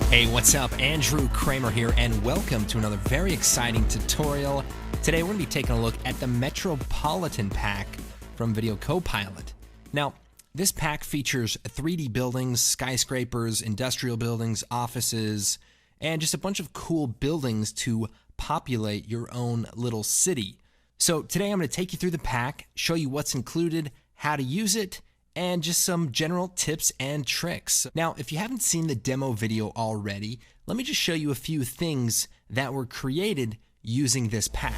Hey, what's up? Andrew Kramer here, and welcome to another very exciting tutorial. Today we're going to be taking a look at the Metropolitan pack from Video Copilot. Now, this pack features 3D buildings, skyscrapers, industrial buildings, offices, and just a bunch of cool buildings to populate your own little city. So today I'm going to take you through the pack, show you what's included, how to use it, and just some general tips and tricks. Now, if you haven't seen the demo video already, let me just show you a few things that were created using this pack.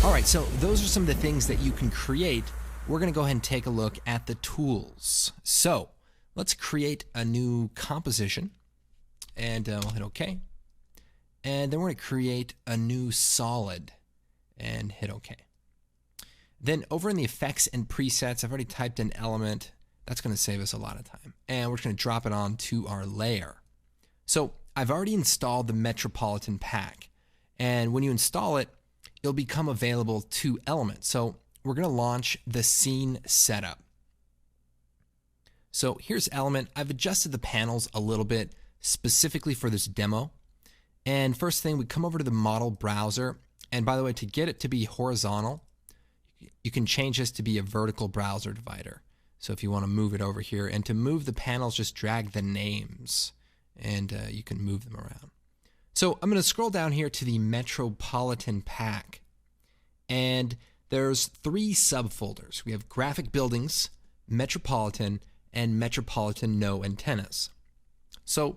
All right, so those are some of the things that you can create. We're going to go ahead and take a look at the tools. So let's create a new composition, and we'll hit OK. And then we're going to create a new solid and hit OK. Then over in the effects and presets, I've already typed in element. That's going to save us a lot of time. And we're just going to drop it onto our layer. So I've already installed the Metropolitan pack. And when you install it, it'll become available to elements. So we're going to launch the scene setup. So here's element. I've adjusted the panels a little bit specifically for this demo. And first thing, we come over to the model browser. And by the way, to get it to be horizontal, you can change this to be a vertical browser divider. So if you want to move it over here, and to move the panels, just drag the names and you can move them around. So I'm going to scroll down here to the Metropolitan pack, and there's 3 subfolders. We have graphic buildings, Metropolitan, and Metropolitan no antennas. So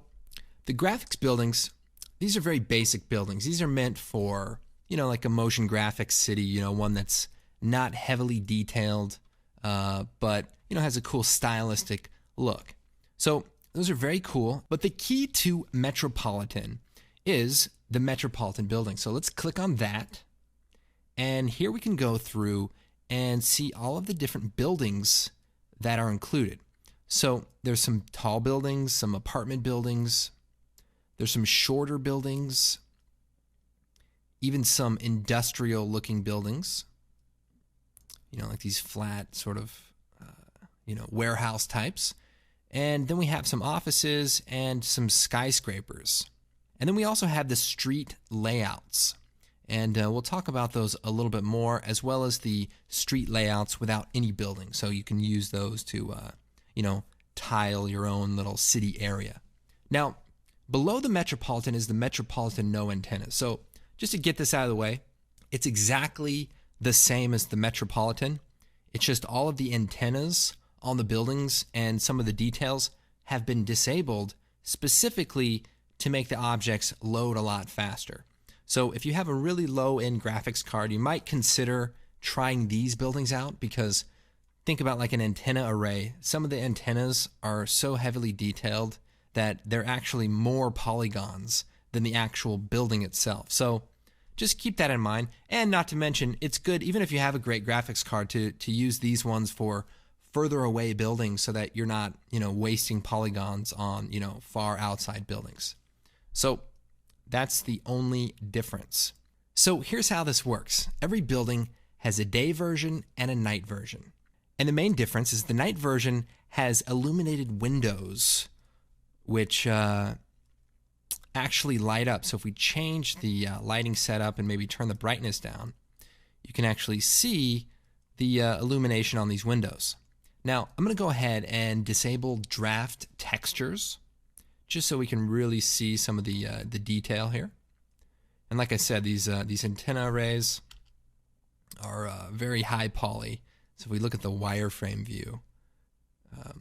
the graphics buildings, these are very basic buildings. These are meant for, like a motion graphics city, one that's not heavily detailed, but, has a cool stylistic look. So those are very cool, but the key to Metropolitan is the Metropolitan building. So let's click on that. And here we can go through and see all of the different buildings that are included. So there's some tall buildings, some apartment buildings, there's some shorter buildings, even some industrial looking buildings, like these flat sort of, warehouse types. And then we have some offices and some skyscrapers. And then we also have the street layouts, and we'll talk about those a little bit more, as well as the street layouts without any building. So you can use those to, tile your own little city area. Now, below the Metropolitan is the Metropolitan no antennas. So just to get this out of the way, it's exactly the same as the Metropolitan. It's just all of the antennas on the buildings and some of the details have been disabled specifically to make the objects load a lot faster. So if you have a really low-end graphics card, you might consider trying these buildings out, because think about like an antenna array. Some of the antennas are so heavily detailed that they're actually more polygons than the actual building itself. So just keep that in mind. And not to mention, it's good, even if you have a great graphics card, to use these ones for further away buildings so that you're not, wasting polygons on, far outside buildings. So that's the only difference. So here's how this works. Every building has a day version and a night version. And the main difference is the night version has illuminated windows, which actually light up. So if we change the lighting setup and maybe turn the brightness down, you can actually see the illumination on these windows. Now, I'm going to go ahead and disable draft textures, just so we can really see some of the detail here. And like I said, these antenna arrays are very high poly. So if we look at the wireframe view, let's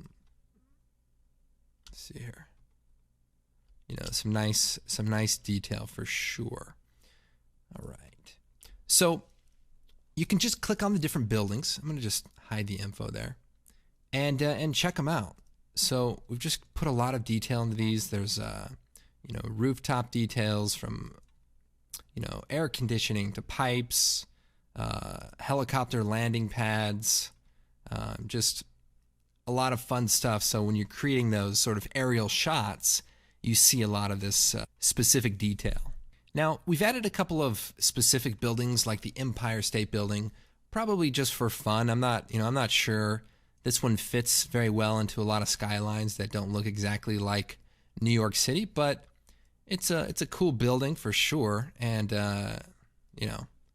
see here. Some nice detail for sure. All right. So you can just click on the different buildings. I'm going to just hide the info there and check them out. So we've just put a lot of detail into these. There's rooftop details from air conditioning to pipes, helicopter landing pads, just a lot of fun stuff. So when you're creating those sort of aerial shots, you see a lot of this specific detail. Now, we've added a couple of specific buildings like the Empire State Building, probably just for fun. I'm not sure this one fits very well into a lot of skylines that don't look exactly like New York City, but it's a cool building for sure, and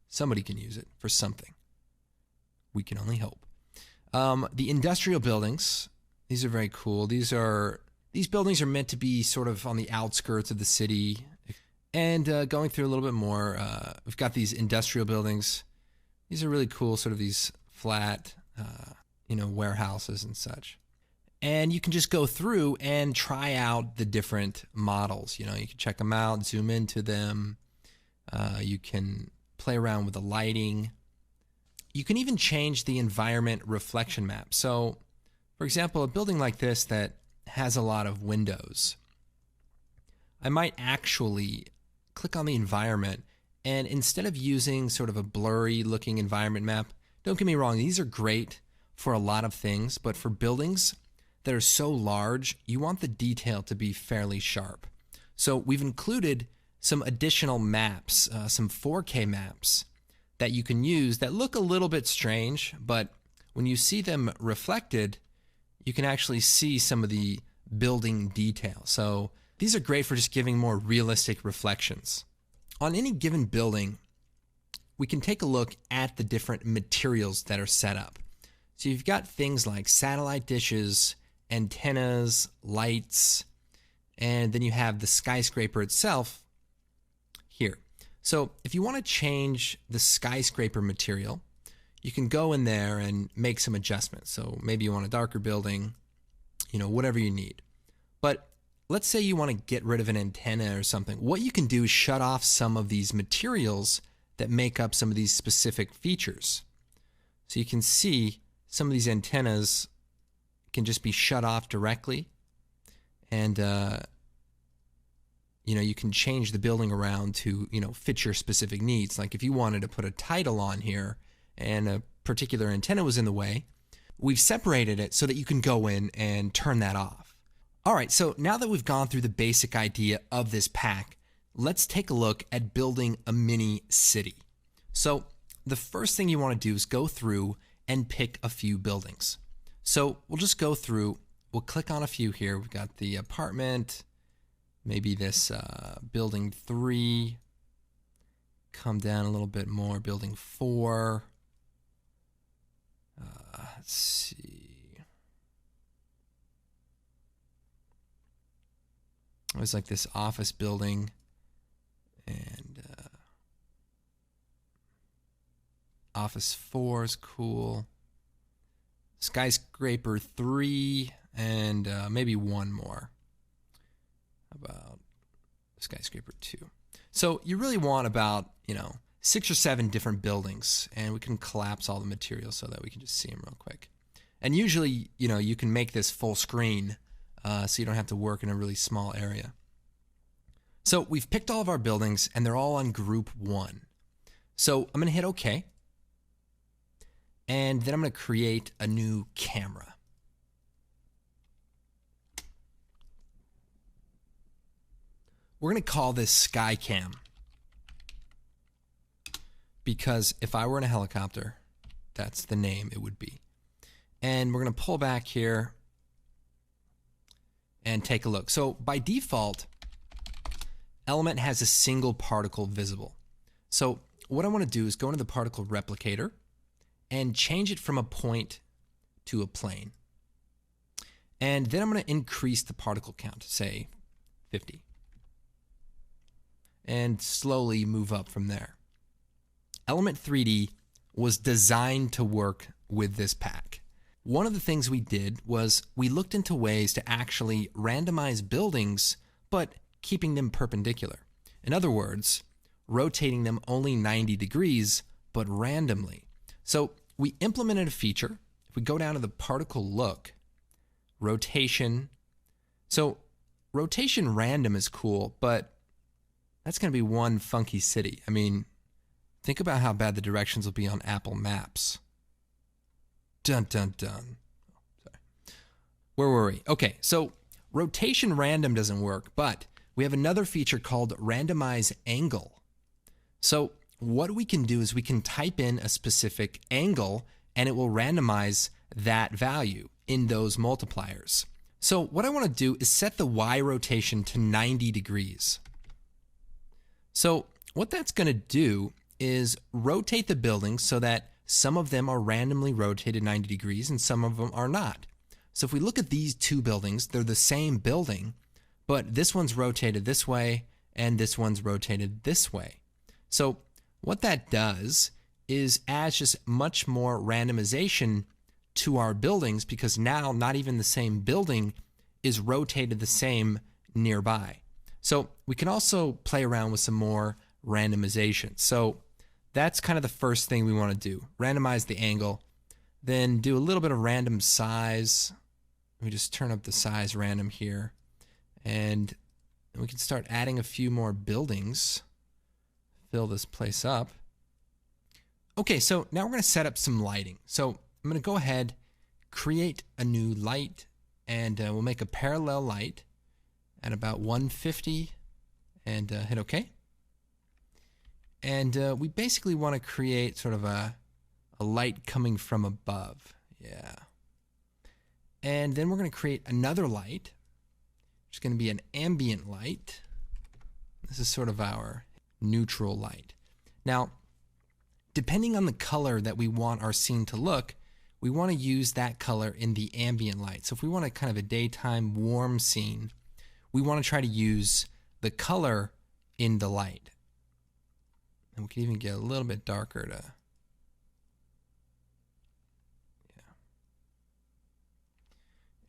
somebody can use it for something. We can only hope. The industrial buildings, these are very cool. These buildings are meant to be sort of on the outskirts of the city. And going through a little bit more, we've got these industrial buildings. These are really cool, sort of these flat, warehouses and such. And you can just go through and try out the different models. You can check them out, zoom into them. You can play around with the lighting. You can even change the environment reflection map. So, for example, a building like this that has a lot of windows, I might actually click on the environment, and instead of using sort of a blurry looking environment map, don't get me wrong, these are great for a lot of things, but for buildings that are so large, you want the detail to be fairly sharp. So we've included some additional maps, some 4K maps that you can use that look a little bit strange, but when you see them reflected, you can actually see some of the building detail. So these are great for just giving more realistic reflections. On any given building, we can take a look at the different materials that are set up. So you've got things like satellite dishes, antennas, lights, and then you have the skyscraper itself here. So if you want to change the skyscraper material, you can go in there and make some adjustments. So maybe you want a darker building, whatever you need. But let's say you want to get rid of an antenna or something. What you can do is shut off some of these materials that make up some of these specific features. So you can see some of these antennas can just be shut off directly, and you can change the building around to fit your specific needs. Like if you wanted to put a title on here and a particular antenna was in the way, we've separated it so that you can go in and turn that off. All right, so now that we've gone through the basic idea of this pack, let's take a look at building a mini city. So the first thing you want to do is go through and pick a few buildings. So we'll just go through, we'll click on a few here. We've got the apartment, maybe this building 3, come down a little bit more, building 4. Let's see. It was like this office building, and office 4 is cool. Skyscraper 3, and maybe one more. How about skyscraper 2? So you really want about 6 or 7 different buildings, and we can collapse all the materials so that we can just see them real quick. And usually, you can make this full screen. So you don't have to work in a really small area. So we've picked all of our buildings, and they're all on group 1. So I'm going to hit OK. And then I'm going to create a new camera. We're going to call this Skycam, because if I were in a helicopter, that's the name it would be. And we're going to pull back here and take a look. So by default, Element has a single particle visible. So what I want to do is go into the particle replicator and change it from a point to a plane. And then I'm going to increase the particle count to, say, 50. And slowly move up from there. Element 3D was designed to work with this pack. One of the things we did was we looked into ways to actually randomize buildings, but keeping them perpendicular. In other words, rotating them only 90 degrees, but randomly. So we implemented a feature. If we go down to the particle look, rotation. So rotation random is cool, but that's going to be one funky city. I mean, think about how bad the directions will be on Apple Maps. Dun, dun, dun. Sorry. Where were we? Okay, so rotation random doesn't work, but we have another feature called randomize angle. So what we can do is we can type in a specific angle and it will randomize that value in those multipliers. So what I want to do is set the Y rotation to 90 degrees. So what that's going to do is rotate the buildings so that some of them are randomly rotated 90 degrees and some of them are not. So if we look at these two buildings, they're the same building, but this one's rotated this way and this one's rotated this way. So what that does is adds just much more randomization to our buildings, because now not even the same building is rotated the same nearby. So we can also play around with some more randomization. So that's kind of the first thing we want to do. Randomize the angle, then do a little bit of random size. We just turn up the size random here, and we can start adding a few more buildings. Fill this place up. Okay, so now we're going to set up some lighting. So I'm going to go ahead, create a new light, and we'll make a parallel light at about 150 and hit OK. And we basically want to create sort of a light coming from above. Yeah. And then we're going to create another light, which is going to be an ambient light. This is sort of our neutral light. Now, depending on the color that we want our scene to look, we want to use that color in the ambient light. So if we want a kind of a daytime warm scene, we want to try to use the color in the light. And we can even get a little bit darker to, yeah.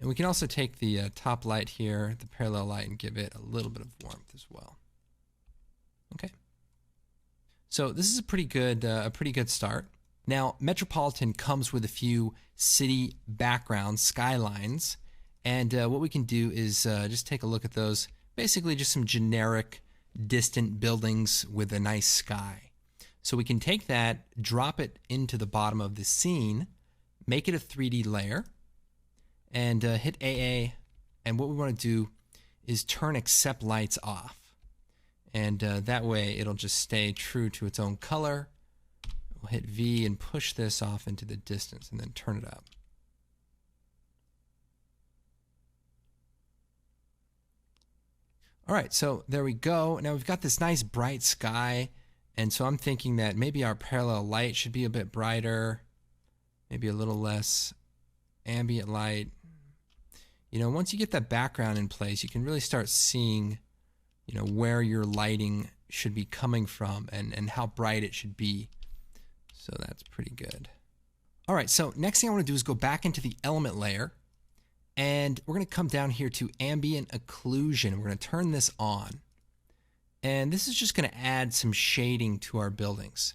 And we can also take the top light here, the parallel light, and give it a little bit of warmth as well. Okay. So this is a pretty good start. Now, Metropolitan comes with a few city backgrounds, skylines, and what we can do is just take a look at those. Basically, just some generic distant buildings with a nice sky. So we can take that, drop it into the bottom of the scene, make it a 3D layer, and hit AA. And what we want to do is turn accept lights off. And that way it'll just stay true to its own color. We'll hit V and push this off into the distance and then turn it up. All right, so there we go. Now we've got this nice bright sky, and so I'm thinking that maybe our parallel light should be a bit brighter, maybe a little less ambient light. You know, once you get that background in place, you can really start seeing, you know, where your lighting should be coming from and how bright it should be. So that's pretty good. All right, so next thing I want to do is go back into the element layer, and we're going to come down here to ambient occlusion. We're going to turn this on, and this is just going to add some shading to our buildings.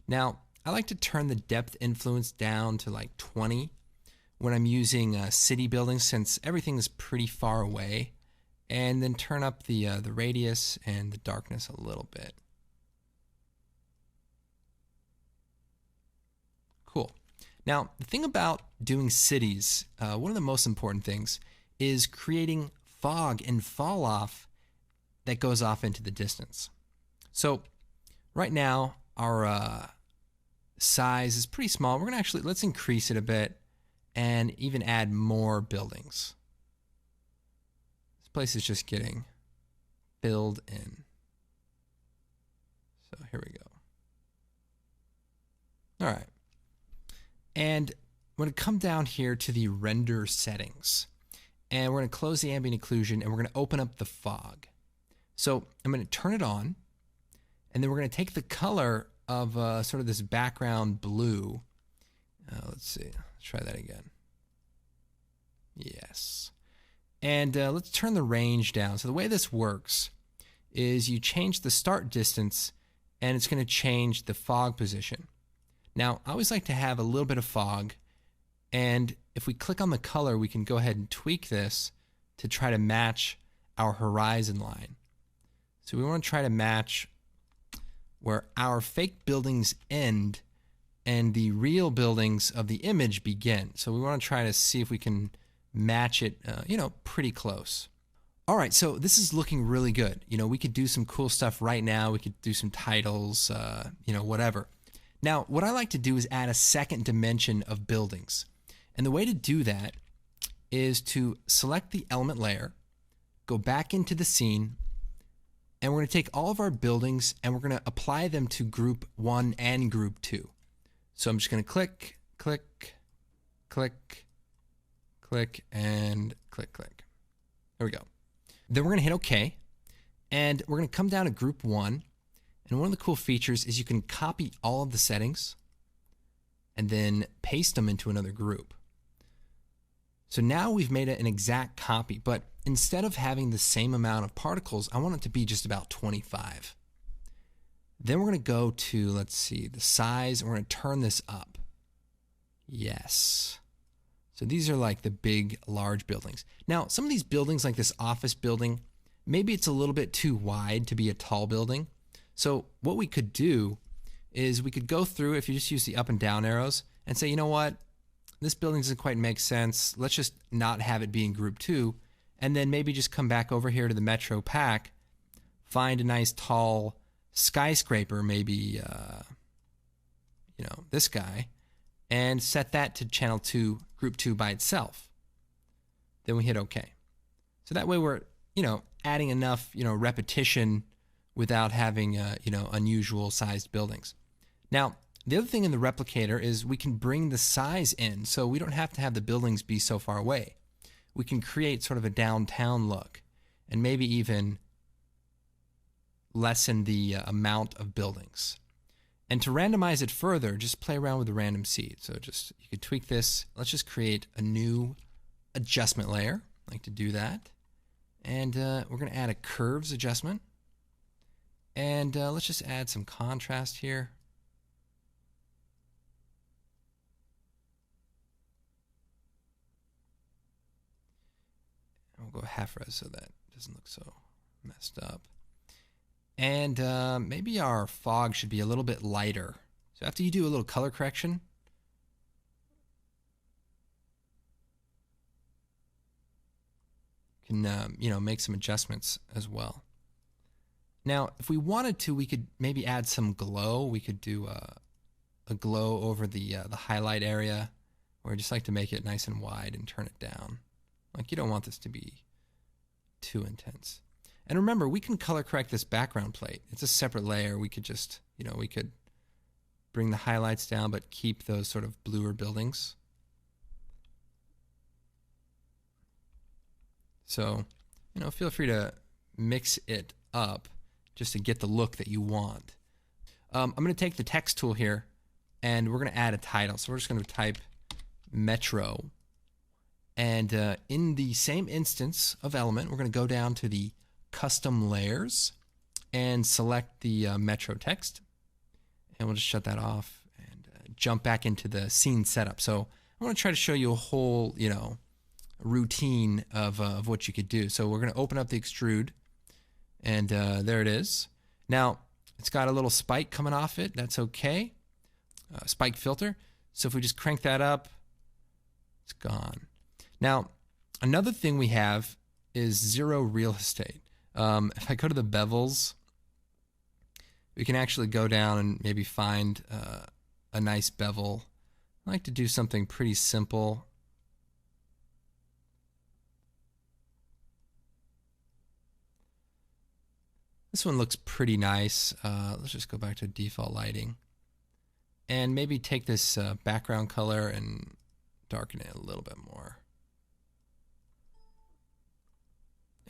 Now, I like to turn the depth influence down to like 20 when I'm using city buildings, since everything is pretty far away, and then turn up the radius and the darkness a little bit. Cool. Now, the thing about doing cities, one of the most important things is creating fog and fall off that goes off into the distance. So right now, our size is pretty small. We're going to let's increase it a bit and even add more buildings. This place is just getting filled in. So here we go. All right. And we're going to come down here to the render settings, and we're going to close the ambient occlusion, and we're going to open up the fog. So I'm going to turn it on, and then we're going to take the color of sort of this background blue. Let's see. Let's try that again. Yes. And let's turn the range down. So the way this works is you change the start distance, and it's going to change the fog position. Now, I always like to have a little bit of fog, and if we click on the color, we can go ahead and tweak this to try to match our horizon line. So we want to try to match where our fake buildings end and the real buildings of the image begin. So we want to try to see if we can match it, pretty close. All right, so this is looking really good. We could do some cool stuff right now. We could do some titles, whatever. Now, what I like to do is add a second dimension of buildings. And the way to do that is to select the element layer, go back into the scene, and we're going to take all of our buildings and we're going to apply them to group 1 and group 2. So I'm just going to click, click, click, click, and click, click. There we go. Then we're going to hit OK, and we're going to come down to group 1. And one of the cool features is you can copy all of the settings and then paste them into another group. So now we've made it an exact copy, but instead of having the same amount of particles, I want it to be just about 25. Then we're going to go to, let's see, the size, and we're going to turn this up. Yes. So these are like the big, large buildings. Now, some of these buildings, like this office building, maybe it's a little bit too wide to be a tall building. So what we could do is we could go through, if you just use the up and down arrows, and say, you know what, this building doesn't quite make sense. Let's just not have it be in group 2, and then maybe just come back over here to the Metro pack, find a nice tall skyscraper, maybe, this guy, and set that to channel 2, group 2 by itself. Then we hit OK. So that way we're, adding enough, repetition without having, unusual sized buildings. Now, the other thing in the replicator is we can bring the size in, so we don't have to have the buildings be so far away. We can create sort of a downtown look and maybe even lessen the amount of buildings. And to randomize it further, just play around with the random seed. So you could tweak this. Let's just create a new adjustment layer. I like to do that. And we're going to add a curves adjustment. And let's just add some contrast here. And we'll go half res so that it doesn't look so messed up. And maybe our fog should be a little bit lighter. So after you do a little color correction, you can make some adjustments as well. Now, if we wanted to, we could maybe add some glow. We could do a glow over the highlight area, or just like to make it nice and wide and turn it down. Like, you don't want this to be too intense. And remember, we can color correct this background plate. It's a separate layer. We could just, we could bring the highlights down, but keep those sort of bluer buildings. So, feel free to mix it up just to get the look that you want. I'm going to take the text tool here, and we're going to add a title. So we're just going to type Metro. And in the same instance of element, we're going to go down to the custom layers and select the Metro text. And we'll just shut that off and jump back into the scene setup. So I want to try to show you a whole, routine of what you could do. So we're going to open up the extrude, and there it is. Now, it's got a little spike coming off it. That's okay. Spike filter. So if we just crank that up, it's gone. Now, another thing we have is zero real estate. If I go to the bevels, we can actually go down and maybe find a nice bevel. I like to do something pretty simple. This one looks pretty nice. Let's just go back to default lighting. And maybe take this background color and darken it a little bit more.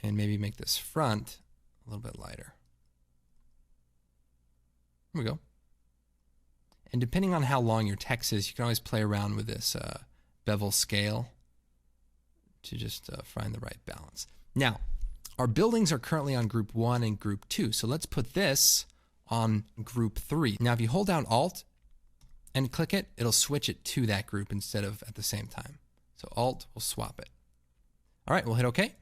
And maybe make this front a little bit lighter. There we go. And depending on how long your text is, you can always play around with this bevel scale to just find the right balance. Now, our buildings are currently on group 1 and group 2. So let's put this on group 3. Now, if you hold down Alt and click it, it'll switch it to that group instead of at the same time. So Alt will swap it. All right, we'll hit OK.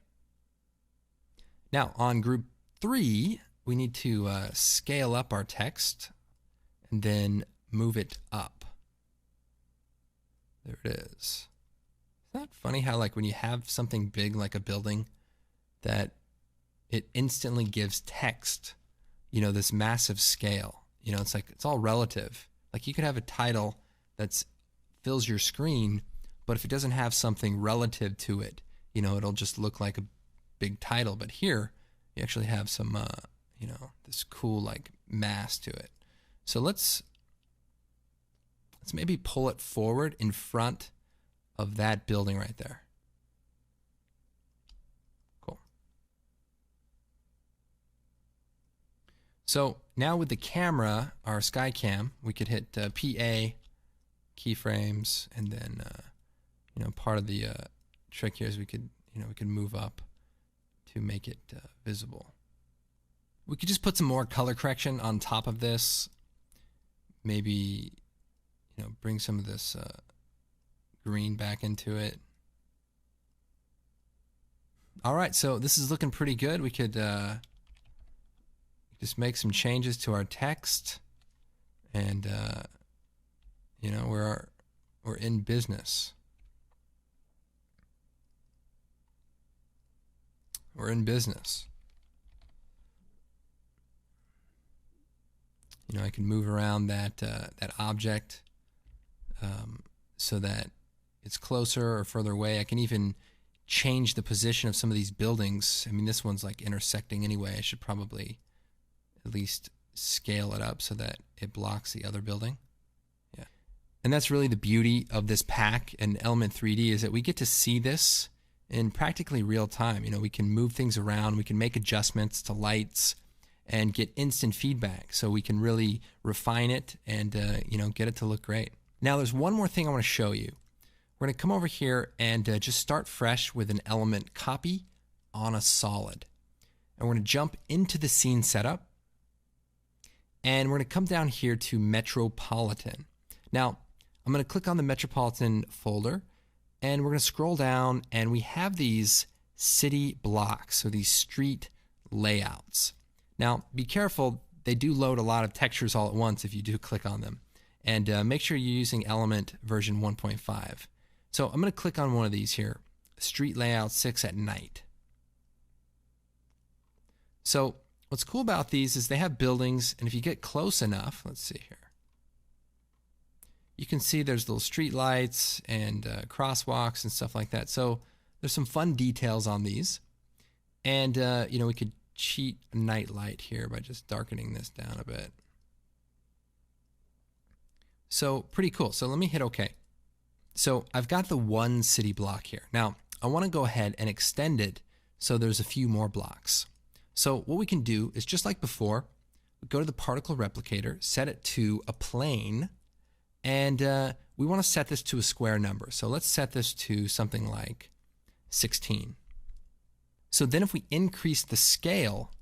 Now on group 3, we need to scale up our text and then move it up. There it is. Isn't that funny how like when you have something big like a building that it instantly gives text, you know, this massive scale. You know, it's like it's all relative. Like you could have a title that's fills your screen, but if it doesn't have something relative to it, you know, it'll just look like a big title. But here you actually have some, you know, this cool like mass to it. So let's maybe pull it forward in front of that building right there. Cool. So now with the camera, our sky cam, we could hit PA keyframes, and then you know, part of the trick here is we could move up to make it visible. We could just put some more color correction on top of this. Maybe, you know, bring some of this green back into it. All right, so this is looking pretty good. We could just make some changes to our text, and you know, we're in business. We're in business. You know, I can move around that that object so that it's closer or further away. I can even change the position of some of these buildings. I mean, this one's like intersecting anyway. I should probably at least scale it up so that it blocks the other building. Yeah. And that's really the beauty of this pack and Element 3D, is that we get to see this in practically real time. You know, we can move things around, we can make adjustments to lights and get instant feedback, so we can really refine it and you know, get it to look great. Now there's one more thing I want to show you. We're going to come over here and just start fresh with an element copy on a solid. And we're going to jump into the scene setup, and we're going to come down here to Metropolitan. Now I'm going to click on the Metropolitan folder, and we're going to scroll down, and we have these city blocks, so these street layouts. Now be careful, they do load a lot of textures all at once if you do click on them. And make sure you're using Element version 1.5. So I'm going to click on one of these here, Street Layout 6 at night. So what's cool about these is they have buildings, and if you get close enough, let's see here, you can see there's little street lights and crosswalks and stuff like that. So there's some fun details on these. And you know, we could cheat a night light here by just darkening this down a bit. So pretty cool. So let me hit OK. So I've got the one city block here. Now I want to go ahead and extend it so there's a few more blocks. So what we can do is, just like before, go to the particle replicator, set it to a plane, and we want to set this to a square number. So let's set this to something like 16. So then if we increase the scale,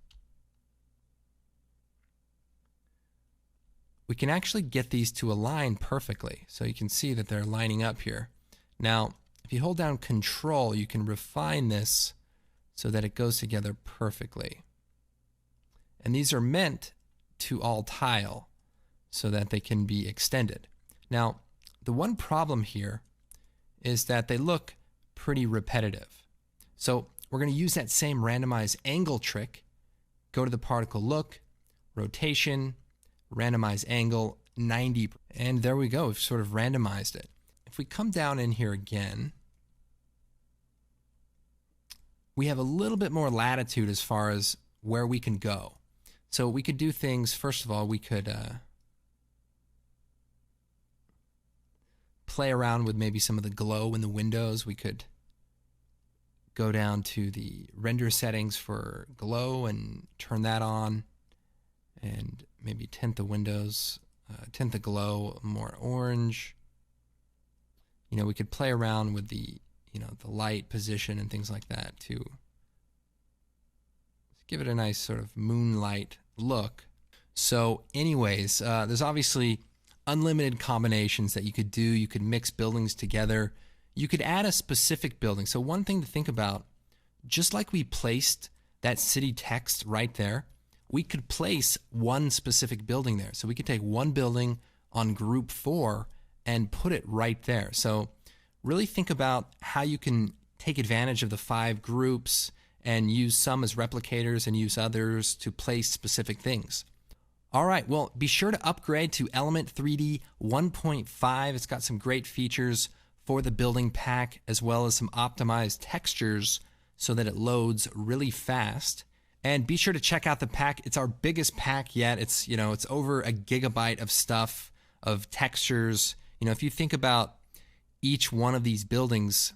we can actually get these to align perfectly. So you can see that they're lining up here. Now, if you hold down Control, you can refine this so that it goes together perfectly. And these are meant to all tile so that they can be extended. Now, the one problem here is that they look pretty repetitive. So we're going to use that same randomize angle trick. Go to the particle look, rotation, randomize angle 90, and there we go. We've sort of randomized it. If we come down in here again, we have a little bit more latitude as far as where we can go. So we could do things, first of all, we could play around with maybe some of the glow in the windows. We could go down to the render settings for glow and turn that on, and maybe tint the windows, tint the glow more orange. You know, we could play around with the, you know, the light position and things like that to give it a nice sort of moonlight look. So anyways, there's obviously unlimited combinations that you could do. You could mix buildings together. You could add a specific building. So one thing to think about, just like we placed that city text right there, we could place one specific building there. So we could take one building on group 4 and put it right there. So really think about how you can take advantage of the 5 groups and use some as replicators and use others to place specific things. All right, well, be sure to upgrade to Element 3D 1.5. It's got some great features for the building pack, as well as some optimized textures so that it loads really fast. And be sure to check out the pack. It's our biggest pack yet. It's over a gigabyte of stuff, of textures. If you think about each one of these buildings,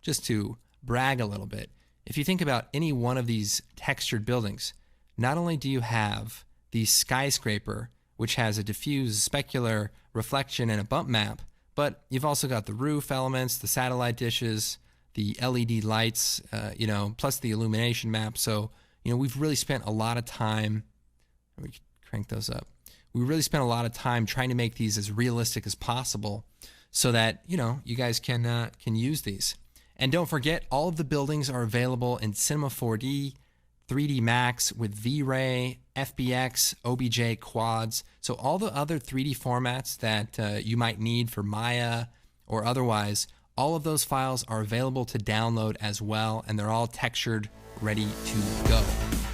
just to brag a little bit, if you think about any one of these textured buildings, not only do you have the skyscraper, which has a diffuse specular reflection and a bump map, but you've also got the roof elements, the satellite dishes, the LED lights, plus the illumination map. So, we've really spent a lot of time, let me crank those up. We really spent a lot of time trying to make these as realistic as possible so that, you guys can use these. And don't forget, all of the buildings are available in Cinema 4D, 3D Max with V-Ray, FBX, OBJ quads. So all the other 3D formats that you might need for Maya or otherwise, all of those files are available to download as well, and they're all textured, ready to go.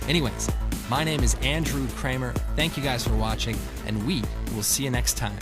Anyways, my name is Andrew Kramer. Thank you guys for watching, and we will see you next time.